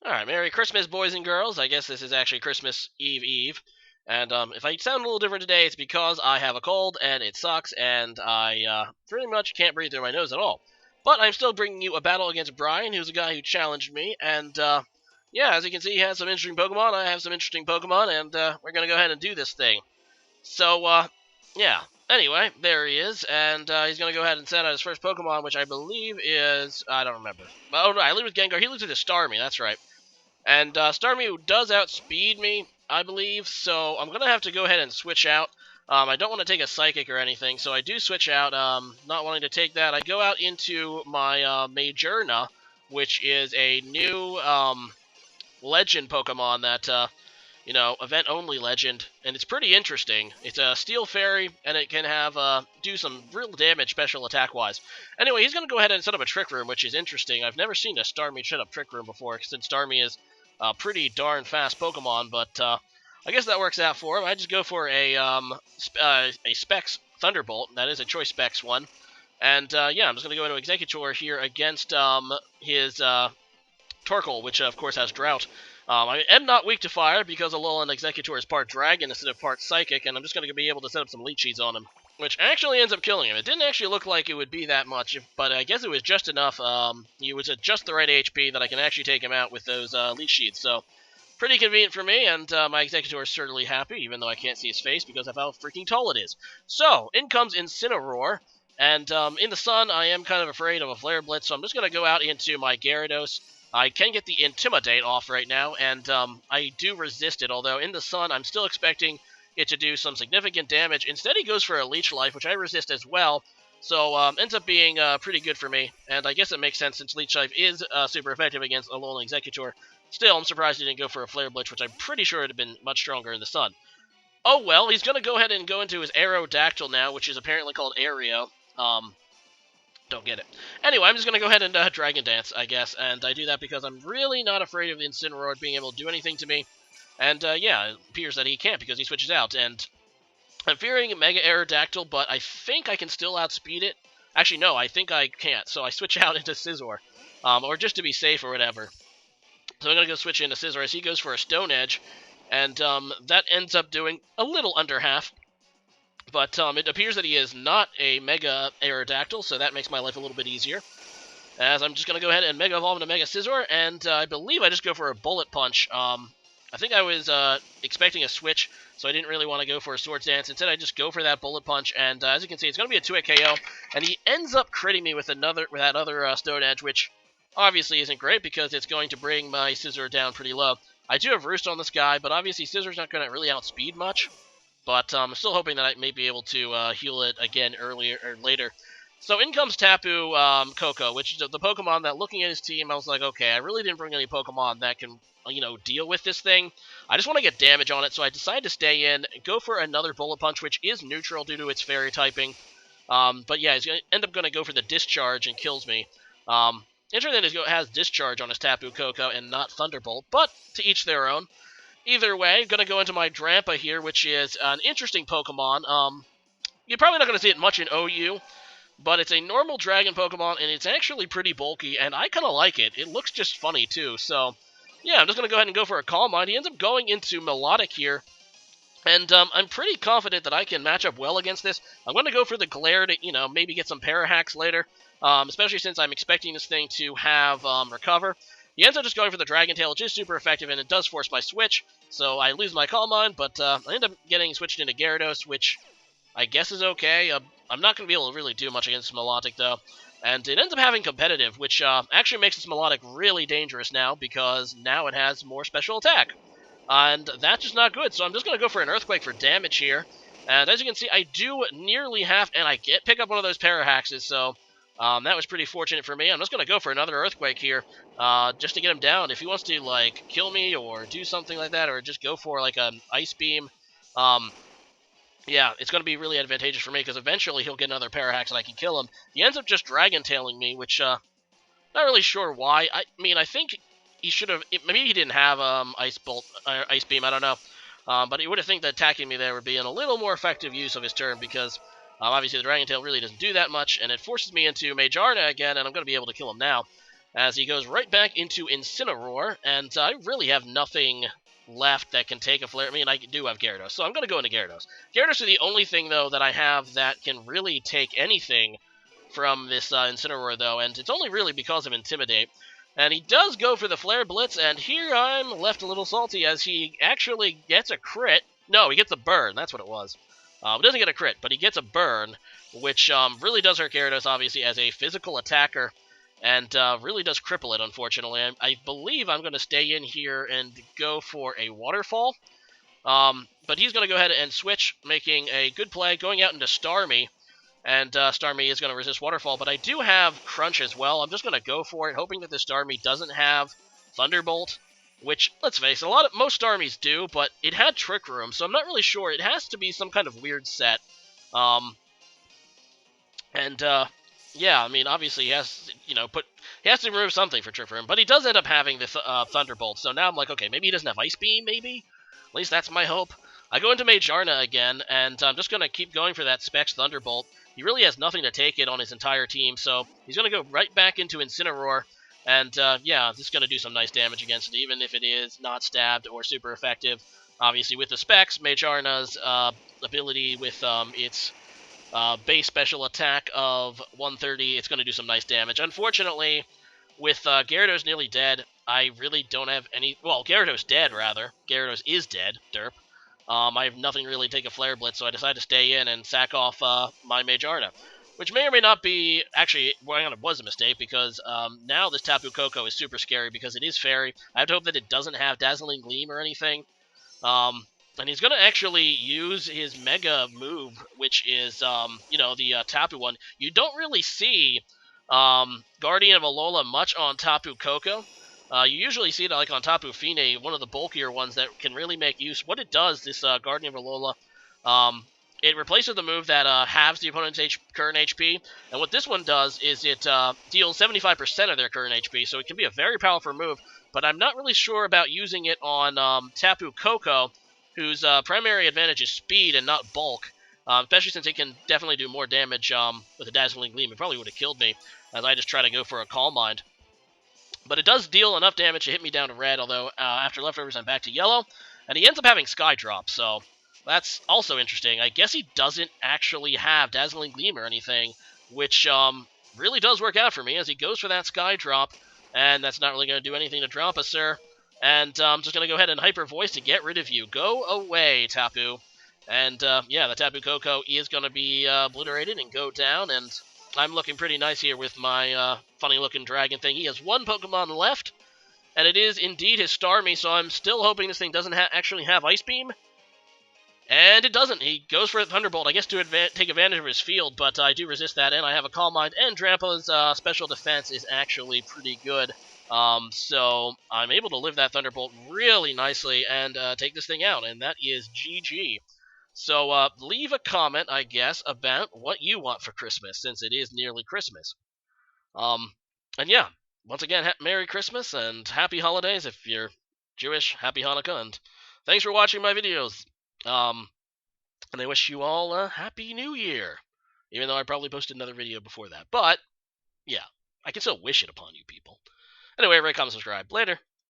Alright, Merry Christmas, boys and girls. I guess this is actually Christmas Eve. And if I sound a little different today, it's because I have a cold, and it sucks, and I pretty much can't breathe through my nose at all. But I'm still bringing you a battle against Brian, who's a guy who challenged me, and yeah, as you can see, he has some interesting Pokemon, I have some interesting Pokemon, and we're going to go ahead and do this thing. So, yeah. Anyway, there he is, and he's going to go ahead and send out his first Pokemon, which I believe is... I don't remember. Oh, no, I lead with Gengar. He looks like a Starmie, that's right. And Starmie does outspeed me, I believe, so I'm going to have to go ahead and switch out. I don't want to take a Psychic or anything, so I do switch out, not wanting to take that. I go out into my Magearna, which is a new legend Pokemon that, you know, event-only legend, and it's pretty interesting. It's a Steel Fairy, and it can have do some real damage special attack-wise. Anyway, he's going to go ahead and set up a Trick Room, which is interesting. I've never seen a Starmie set up Trick Room before, since Starmie is a pretty darn fast Pokemon, but I guess that works out for him. I just go for a Specs Thunderbolt. That is a Choice Specs one. And, yeah, I'm just going to go into Exeggutor here against his Torkoal, which, of course, has Drought. I am not weak to fire because Alolan Exeggutor is part Dragon instead of part Psychic, and I'm just going to be able to set up some Leech Seeds on him, which actually ends up killing him. It didn't actually look like it would be that much, but I guess it was just enough. He was at just the right HP that I can actually take him out with those Leech Seeds, so pretty convenient for me, and my Exeggutor is certainly happy, even though I can't see his face because of how freaking tall it is. So, in comes Incineroar, and in the sun, I am kind of afraid of a Flare Blitz, so I'm just going to go out into my Gyarados. I can get the Intimidate off right now, and I do resist it, although in the sun, I'm still expecting it to do some significant damage. Instead, he goes for a Leech Life, which I resist as well, so ends up being pretty good for me, and I guess it makes sense since Leech Life is super effective against Alolan Exeggutor. Still, I'm surprised he didn't go for a Flare Blitz, which I'm pretty sure would have been much stronger in the sun. Oh well, he's going to go ahead and go into his Aerodactyl now, which is apparently called Aereo. Don't get it. Anyway, I'm just going to go ahead and Dragon Dance, I guess, and I do that because I'm really not afraid of Incineroar being able to do anything to me. And, yeah, it appears that he can't because he switches out, and I'm fearing Mega Aerodactyl, but I think I can still outspeed it. Actually, no, I think I can't, so I switch out into Scizor, or just to be safe or whatever. So I'm going to go switch into Scizor as he goes for a Stone Edge, and that ends up doing a little under half. But it appears that he is not a Mega Aerodactyl, so that makes my life a little bit easier. As I'm just going to go ahead and Mega Evolve into Mega Scizor, and I believe I just go for a Bullet Punch. I think I was expecting a switch, so I didn't really want to go for a Swords Dance. Instead, I just go for that Bullet Punch, and as you can see, it's going to be a 2-hit KO, and he ends up critting me with that other Stone Edge, which obviously isn't great because it's going to bring my Scizor down pretty low. I do have Roost on this guy, but obviously Scizor's not going to really outspeed much. But I'm still hoping that I may be able to heal it again earlier or later. So in comes Tapu Koko, which is the Pokemon that, looking at his team, I was like, okay, I really didn't bring any Pokemon that can, you know, deal with this thing. I just want to get damage on it, so I decided to stay in, go for another Bullet Punch, which is neutral due to its Fairy typing. But yeah, he's going to end up going to go for the Discharge and kills me. Interesting that he has Discharge on his Tapu Koko and not Thunderbolt, but to each their own. Either way, I'm going to go into my Drampa here, which is an interesting Pokemon. You're probably not going to see it much in OU, but it's a normal Dragon Pokemon, and it's actually pretty bulky, and I kind of like it. It looks just funny, too. So, yeah, I'm just going to go ahead and go for a Calm Mind. He ends up going into Melodic here, and I'm pretty confident that I can match up well against this. I'm going to go for the Glare to, you know, maybe get some Parahacks later, especially since I'm expecting this thing to have Recover. He ends up just going for the Dragon Tail, which is super effective, and it does force my switch, so I lose my Calm Mind, but I end up getting switched into Gyarados, which I guess is okay. I'm not going to be able to really do much against Melodic, though, and it ends up having Competitive, which actually makes this Melodic really dangerous now, because now it has more special attack, and that's just not good, so I'm just going to go for an Earthquake for damage here, and as you can see, I do nearly half, and I pick up one of those Parahaxes, so that was pretty fortunate for me. I'm just going to go for another Earthquake here, just to get him down. If he wants to, like, kill me or do something like that, or just go for, like, an Ice Beam, yeah, it's going to be really advantageous for me, because eventually he'll get another Parahax and I can kill him. He ends up just Dragon Tailing me, which, not really sure why. I mean, I think he should have, maybe he didn't have, Ice Beam, I don't know. But you would have think that attacking me there would be a little more effective use of his turn, because obviously the Dragon Tail really doesn't do that much, and it forces me into Magearna again, and I'm going to be able to kill him now. as he goes right back into Incineroar, and I really have nothing left that can take a Flare. I mean, I do have Gyarados, so I'm going to go into Gyarados. Gyarados is the only thing, though, that I have that can really take anything from this Incineroar, though, and it's only really because of Intimidate. And he does go for the Flare Blitz, and here I'm left a little salty as he actually gets a crit. No, he gets a burn. That's what it was. He doesn't get a crit, but he gets a burn, which really does hurt Gyarados, obviously, as a physical attacker, and really does cripple it, unfortunately. I believe I'm going to stay in here and go for a Waterfall. But he's going to go ahead and switch, making a good play, going out into Starmie. And Starmie is going to resist Waterfall, but I do have Crunch as well. I'm just going to go for it, hoping that the Starmie doesn't have Thunderbolt, which, let's face it, most Starmies do, but it had Trick Room, so I'm not really sure. It has to be some kind of weird set. Yeah, I mean, obviously he has, he has to remove something for Trick Room, but he does end up having the Thunderbolt, so now I'm like, okay, maybe he doesn't have Ice Beam, maybe? At least that's my hope. I go into Magearna again, and I'm just going to keep going for that Specs Thunderbolt. He really has nothing to take it on his entire team, so he's going to go right back into Incineroar, and yeah, this is going to do some nice damage against it, even if it is not stabbed or super effective. Obviously, with the Specs, Magearna's ability with its base special attack of 130, it's going to do some nice damage. Unfortunately, with Gyarados nearly dead, I really don't have any... Well, Gyarados dead, rather. Gyarados is dead, derp. I have nothing really to take a Flare Blitz, so I decided to stay in and sack off my Magearna. Which may or may not be... Actually, well, it was a mistake, because now this Tapu Koko is super scary, because it is Fairy. I have to hope that it doesn't have Dazzling Gleam or anything. And he's going to actually use his Mega move, which is, the Tapu one. You don't really see Guardian of Alola much on Tapu Koko. You usually see it like on Tapu Fine, one of the bulkier ones that can really make use. What it does, this Guardian of Alola, it replaces the move that halves the opponent's current HP. And what this one does is it deals 75% of their current HP, so it can be a very powerful move. But I'm not really sure about using it on Tapu Koko, whose primary advantage is speed and not bulk, especially since it can definitely do more damage with a Dazzling Gleam. It probably would have killed me, as I just try to go for a Calm Mind. But it does deal enough damage to hit me down to red, although after leftovers I'm back to yellow. And he ends up having Sky Drop, so that's also interesting. I guess he doesn't actually have Dazzling Gleam or anything, which really does work out for me, as he goes for that Sky Drop, and that's not really going to do anything to Drampa, sir. And I'm just going to go ahead and Hyper Voice to get rid of you. Go away, Tapu. And yeah, the Tapu Koko is going to be obliterated and go down, and I'm looking pretty nice here with my funny-looking dragon thing. He has one Pokemon left, and it is indeed his Starmie, so I'm still hoping this thing doesn't actually have Ice Beam. And it doesn't. He goes for a Thunderbolt, I guess to take advantage of his field, but I do resist that, and I have a Calm Mind, and Drampa's special defense is actually pretty good. So I'm able to live that Thunderbolt really nicely and take this thing out, and that is GG. So leave a comment, I guess, about what you want for Christmas, since it is nearly Christmas. And yeah, once again, Merry Christmas and Happy Holidays if you're Jewish. Happy Hanukkah, and thanks for watching my videos. And I wish you all a Happy New Year, even though I probably posted another video before that. But yeah, I can still wish it upon you people. Anyway, rate, comment, subscribe. Later.